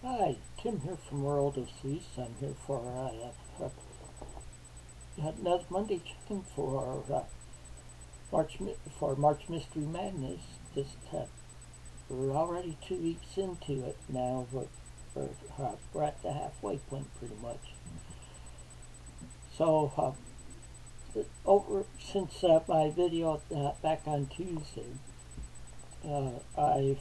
Hi, Tim here from World of Sleuths. I'm here for another Monday check-in for March Mystery Madness. We're already 2 weeks into it now. We're at the halfway point pretty much. So over since my video back on Tuesday, I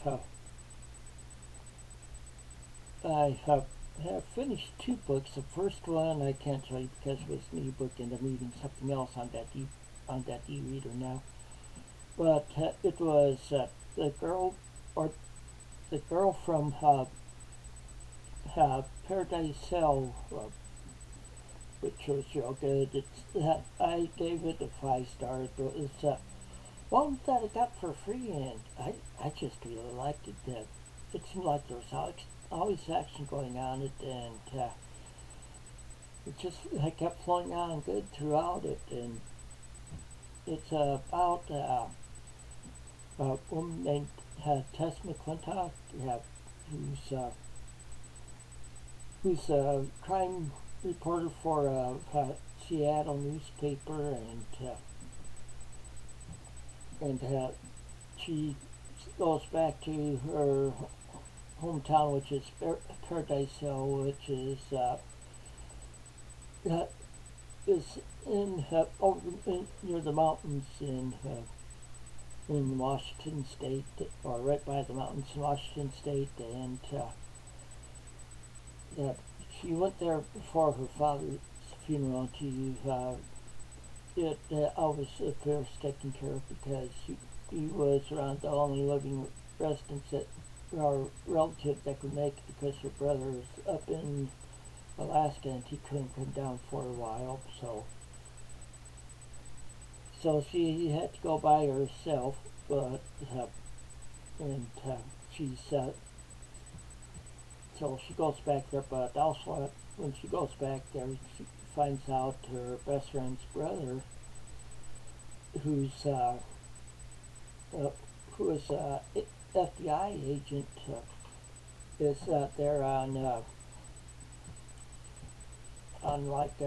have finished two books. The first one I can't show you because it was an ebook and I'm reading something else on that e-reader now. But it was the girl or the girl from Paradise Cell, which was real good. I gave it a 5 stars. It's one that I got for free, and I just really liked it. It seemed like there was always action going on it, and it just kept flowing on good throughout it. And it's about a woman named Tess McClintock, who's a crime reporter for a Seattle newspaper, and she goes back to her hometown, which is Paradise Hill, which is near the mountains in Washington State, or right by the mountains in Washington State, and that she went there for her father's funeral. To get Elvis affairs taken care of because he was around the only living residents that or relative that could make it because her brother is up in Alaska and he couldn't come down for a while, so she had to go by herself, but and she's so she goes back there, but also when she goes back there, she finds out her best friend's brother, who's who is FBI agent, is there on like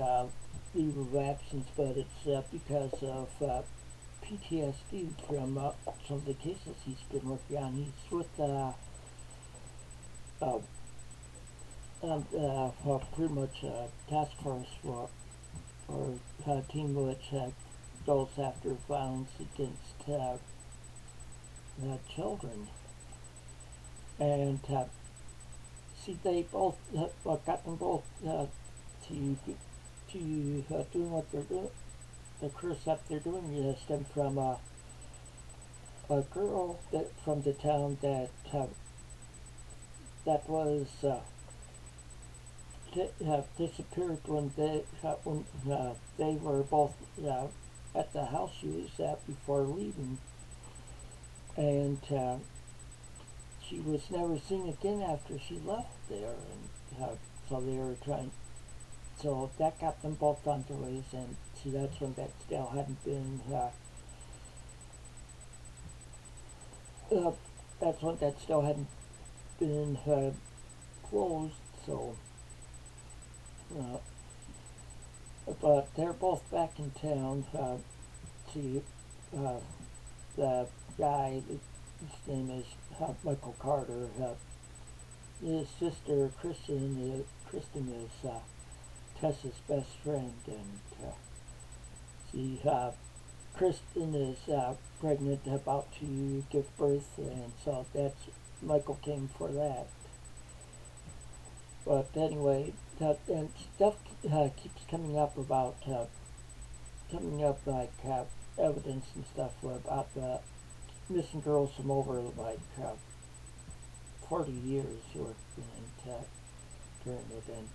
leave of absence, but it's because of PTSD from some of the cases he's been working on. He's with pretty much a task force for a team which goes after violence against children. And see, they both got them both to doing what they're doing. The career stuff they're doing stemmed from a girl that from the town that was disappeared when they were both at the house she was at before leaving, and she was never seen again after she left there, and so they were trying. So that got them both on their ways, and see, that's when that still hadn't been. That's when that still hadn't been closed. So, uh, but they're both back in town. See, the guy, his name is Michael Carter. His sister Kristen is Tessa's best friend, and see, Kristen is pregnant, about to give birth, and so that's Michael came for that. But anyway, and stuff keeps coming up about like evidence and stuff about the missing girls from over like 40 years who have been during it, and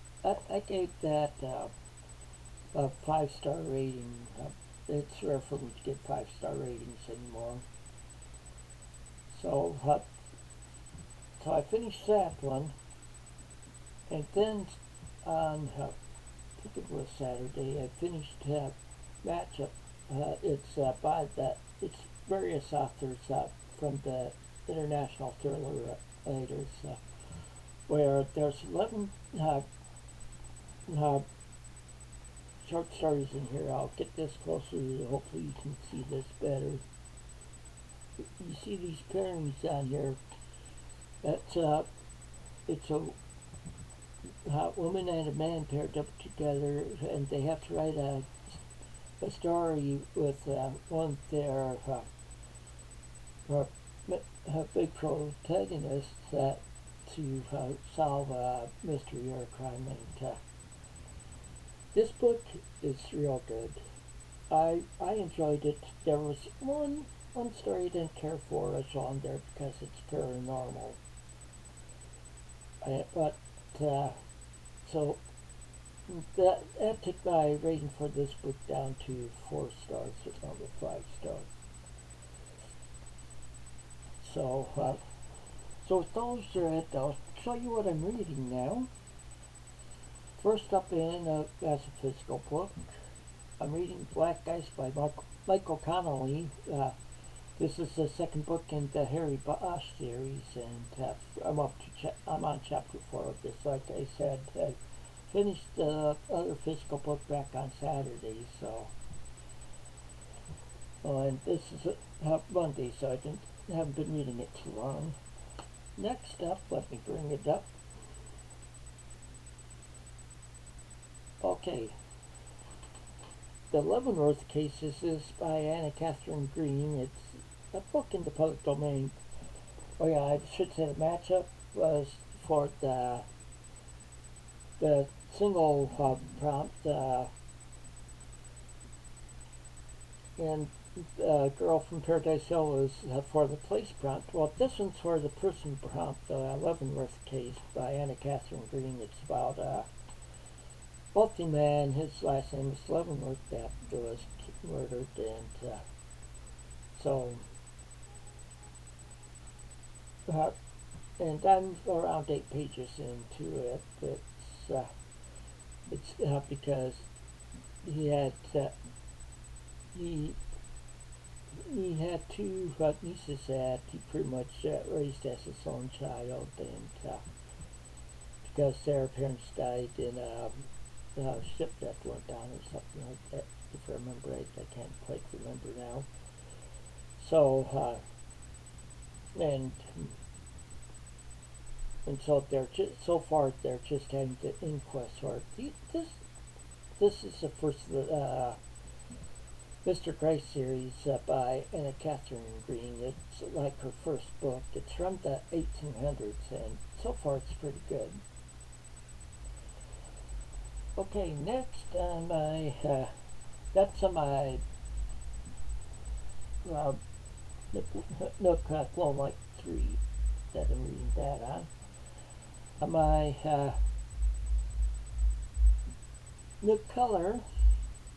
I gave that a 5-star rating. It's rare for me to get 5-star ratings anymore. So, so I finished that one, and then on I think it was Saturday, I finished Matchup. It's it's various authors from the international thriller writers. where there's 11 uh, short stories in here. I'll get this closer, hopefully you can see this better. You see these pairings on here. It's a woman and a man paired up together, and they have to write a story with one of their big protagonists to solve a mystery or a crime. And this book is real good. I enjoyed it. There was one story I didn't care for. It's on there because it's paranormal. So that took my rating for this book down to 4 stars. It's down to 5 stars. So with those are it. I'll show you what I'm reading now. First up as a physical book, I'm reading Black Ice by Michael Connelly. This is the second book in the Harry Bosch series, and I'm on chapter 4 of this. Like I said, I finished the other physical book back on Saturday, and this is Monday, so I haven't been reading it too long. Next up, let me bring it up. Okay. The Leavenworth Cases is by Anna Catherine Green. It's a book in the public domain. Oh yeah, I should say the matchup was for the single prompt, and Girl from Paradise Hill is for the place prompt. Well, this one's for the person prompt, the Leavenworth Case by Anna Catherine Green. It's about a wealthy man, his last name is Leavenworth, that was murdered, and I'm around 8 pages into it. It's because he had 2 nieces that he pretty much raised as his own child, and because their parents died in a ship that went down or something like that, if I remember right. I can't quite remember now. So and so they're just having the inquest for it. This is the first Mr. Christ series by Anna Catherine Green. It's like her first book. It's from the 1800s, and so far it's pretty good. Okay, next on my that's on my Nook Glow Light 3 that I'm reading that on. On my Nook Color,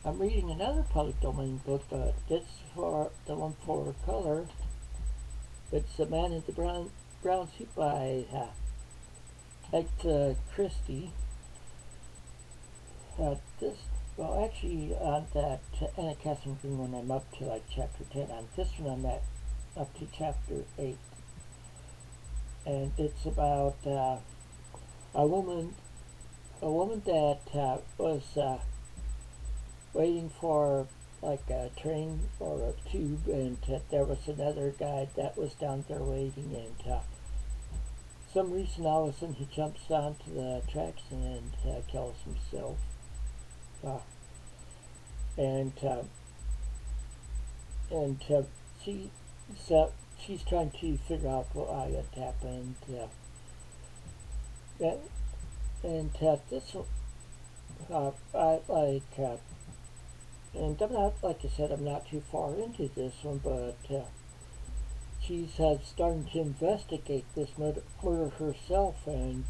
I'm reading another public domain book, but it's for the one for color. It's The Man in the Brown Suit by Agatha Christie. Actually, on that Anna Catherine Green one, I'm up to like chapter 10. On this one, I'm up to chapter 8. And it's about a woman that was waiting for like a train or a tube, and there was another guy that was down there waiting, and some reason all of a sudden he jumps onto the tracks and kills himself. She's trying to figure out why it happened. I like, and I'm not, like I said, I'm not too far into this one, but she's starting to investigate this murder herself, and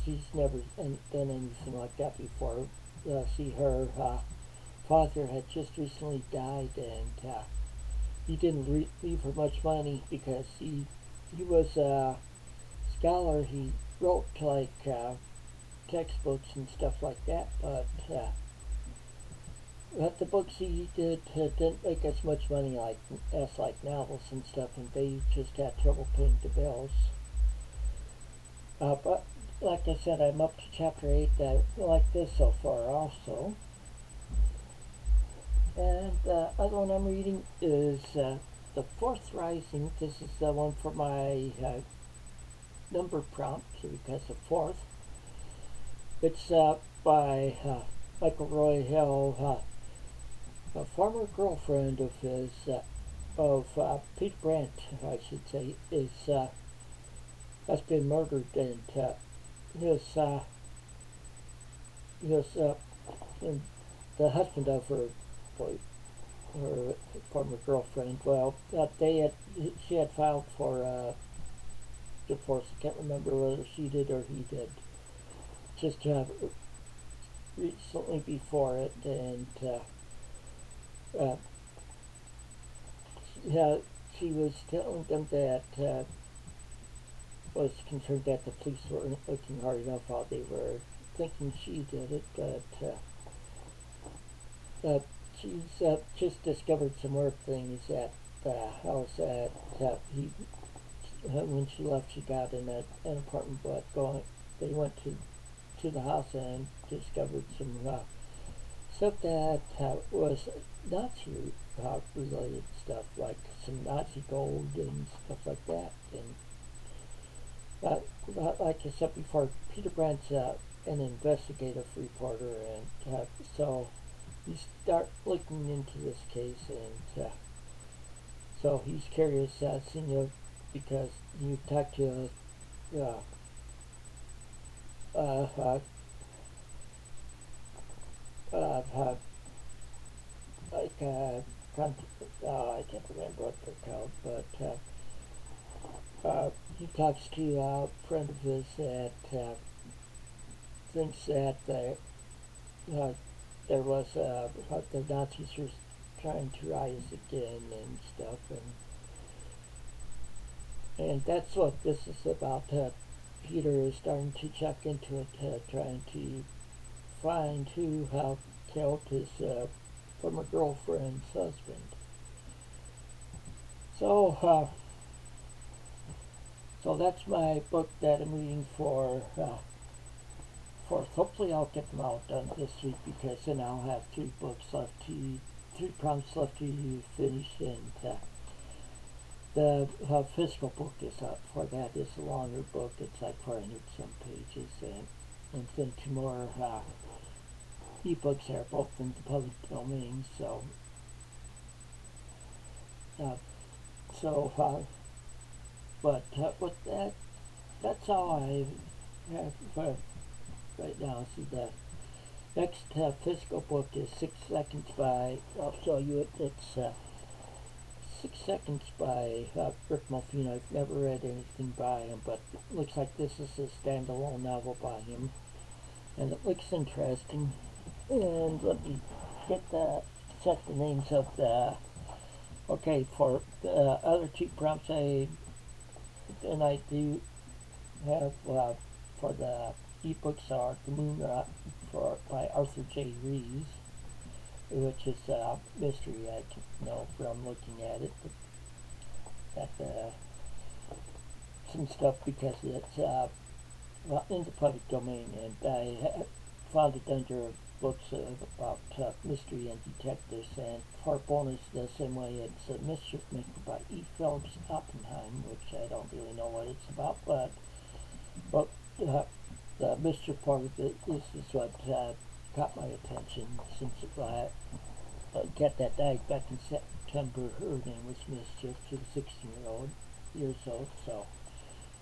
she's never done anything like that before. See, her father had just recently died, and he didn't leave her much money because he was a scholar. He wrote like textbooks and stuff like that, but the books he did didn't make as much money as novels and stuff, and they just had trouble paying the bills. But like I said, I'm up to chapter 8. I like this so far also. And the other one I'm reading is The Fourth Rising. This is the one for my number prompt, because of fourth. It's by Michael Roy Hill, a former girlfriend of his, Peter Brandt, I should say, has been murdered, and his the husband of her former girlfriend. Well, she had filed for divorce. I can't remember whether she did or he did. Just recently before it, and she was telling them that was concerned that the police weren't looking hard enough while they were thinking she did it, but she's just discovered some more things at the house that when she left, she got in an apartment, but they went to the house and discovered some stuff that was Nazi related stuff, like some Nazi gold and stuff like that. And like I said before, Peter Brandt's an investigative reporter, and so you start looking into this case, and so he's curious, because you talk to I can't remember what they're called, but he talks to a friend of his that thinks that there was the Nazis were trying to rise again and stuff, and that's what this is about. Peter is starting to check into it, trying to find who killed his former girlfriend's husband. So that's my book that I'm reading for. Hopefully I'll get them all done this week, because then I'll have 3 prompts left to finish, and the physical book is up for that. It's a longer book. It's like 400 some pages, and then 2 more ebooks are both in the public domain. But with that, that's all I have right now. See, the next physical book is 6 Seconds by, I'll show you it. It's 6 Seconds by Rick Malfino. I've never read anything by him, but it looks like this is a standalone novel by him, and it looks interesting. And let me check the names of the, okay, for the other 2 prompts I do have for the ebooks are The Moon Rock by Arthur J. Reeves, which is a mystery, I know from looking at it, at some stuff, because it's in the public domain, and I found it under books about mystery and detectives. And for bonus, the same way, it's a Mischief Maker by E. Phillips Oppenheim, which I don't really know what it's about, but the mischief part of it, this is what caught my attention, since I cat that died back in September. Her name was Mischief. She was 16 years old, so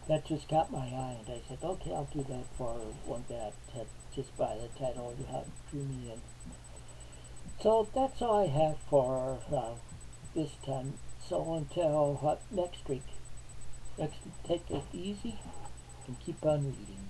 that just caught my eye, and I said, okay, I'll do that for one that just by the title drew me in. So that's all I have for this time. So until next week, take it easy and keep on reading.